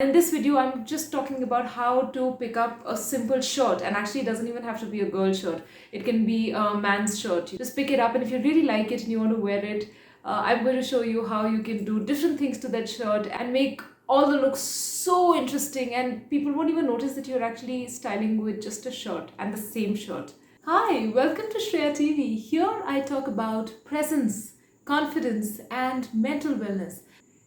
In this video, I'm just talking about how to pick up a simple shirt, and actually it doesn't even have to be a girl shirt. It can be a man's shirt. You just pick it up, and if you really like it and you want to wear it, I'm going to show you how you can do different things to that shirt and make all the looks so interesting, and people won't even notice that you're actually styling with just a shirt and the same shirt. Hi, welcome to Shreya TV. Here I talk about presence, confidence, and mental wellness.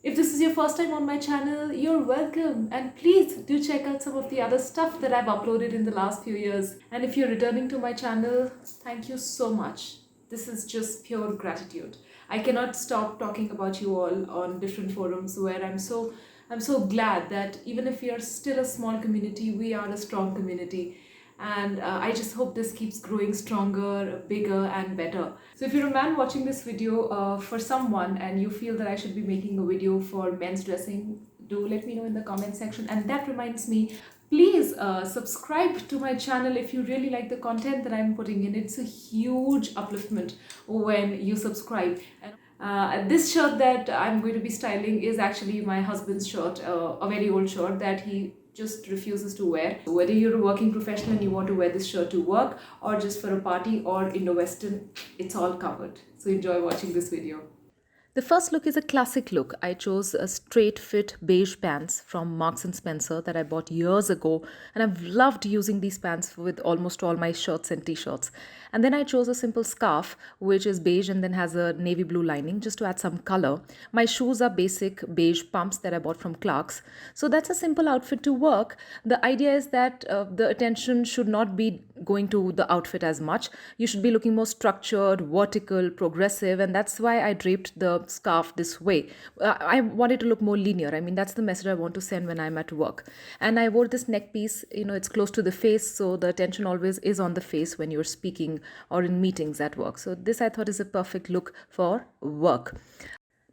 If this is your first time on my channel, you're welcome, and please do check out some of the other stuff that I've uploaded in the last few years. And if you're returning to my channel, thank you so much. This is just pure gratitude. I cannot stop talking about you all on different forums where I'm so glad that even if we are still a small community, we are a strong community, and I just hope this keeps growing stronger, bigger, and better. So if you're a man watching this video for someone and you feel that I should be making a video for men's dressing, do let me know in the comment section. And that reminds me, please subscribe to my channel if you really like the content that I'm putting in. It's a huge upliftment when you subscribe. And this shirt that I'm going to be styling is actually my husband's shirt, a very old shirt that he just refuses to wear. Whether you're a working professional and you want to wear this shirt to work, or just for a party or Indo-Western, it's all covered. So enjoy watching this video. The first look is a classic look. I chose a straight fit beige pants from Marks and Spencer that I bought years ago, and I've loved using these pants with almost all my shirts and t-shirts. And then I chose a simple scarf which is beige and then has a navy blue lining just to add some color. My shoes are basic beige pumps that I bought from Clarks. So that's a simple outfit to work. The idea is that the attention should not be going to the outfit as much. You should be looking more structured, vertical, progressive, and that's why I draped the scarf this way. I wanted to look more linear. I mean, that's the message I want to send when I'm at work. And I wore this neck piece, it's close to the face, so the attention always is on the face when you're speaking or in meetings at work. So this I thought is a perfect look for work.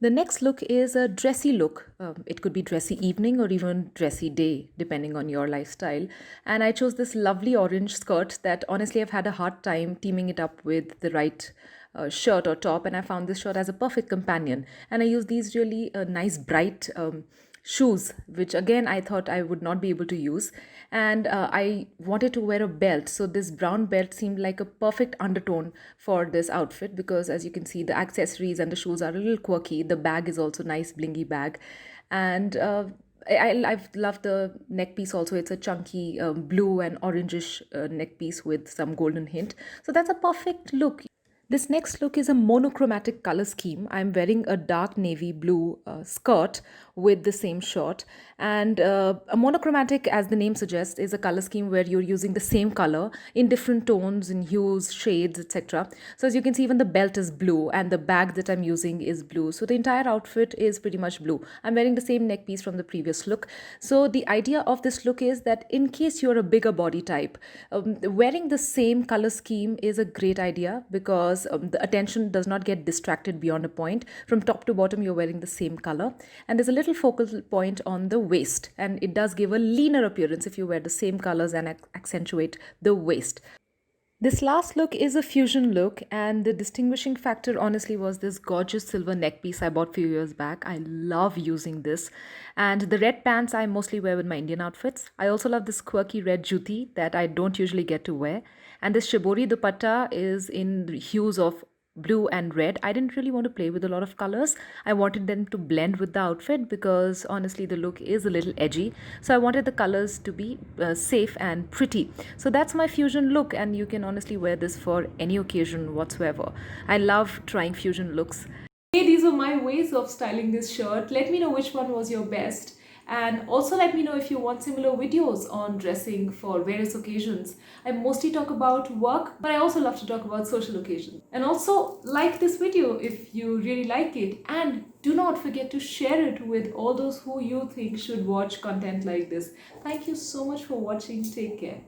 The next look is a dressy look. It could be dressy evening or even dressy day, depending on your lifestyle. And I chose this lovely orange skirt that honestly I've had a hard time teaming it up with the right shirt or top. And I found this shirt as a perfect companion. And I used these really nice bright shoes, which again I thought I would not be able to use. And I wanted to wear a belt, so this brown belt seemed like a perfect undertone for this outfit, because as you can see, the accessories and the shoes are a little quirky. The bag is also nice blingy bag, and I've loved the neck piece also. It's a chunky blue and orangish neck piece with some golden hint, so that's a perfect look. This next look is a monochromatic color scheme. I'm wearing a dark navy blue skirt with the same shirt. And a monochromatic, as the name suggests, is a color scheme where you're using the same color in different tones, in hues, shades, etc. So as you can see, even the belt is blue and the bag that I'm using is blue. So the entire outfit is pretty much blue. I'm wearing the same neck piece from the previous look. So the idea of this look is that in case you're a bigger body type, wearing the same color scheme is a great idea, because the attention does not get distracted beyond a point. From top to bottom, you're wearing the same color, and there's a little focal point on the waist, and it does give a leaner appearance if you wear the same colors and accentuate the waist. This last look is a fusion look, and the distinguishing factor honestly was this gorgeous silver neck piece I bought a few years back. I love using this. And the red pants I mostly wear with my Indian outfits. I also love this quirky red juti that I don't usually get to wear. And this shibori dupatta is in the hues of blue and red. I didn't really want to play with a lot of colors. I wanted them to blend with the outfit, because honestly the look is a little edgy. So I wanted the colors to be safe and pretty. So that's my fusion look, and you can honestly wear this for any occasion whatsoever. I love trying fusion looks. Hey, these are my ways of styling this shirt. Let me know which one was your best. And also let me know if you want similar videos on dressing for various occasions. I mostly talk about work, but I also love to talk about social occasions. And also like this video if you really like it. And do not forget to share it with all those who you think should watch content like this. Thank you so much for watching. Take care.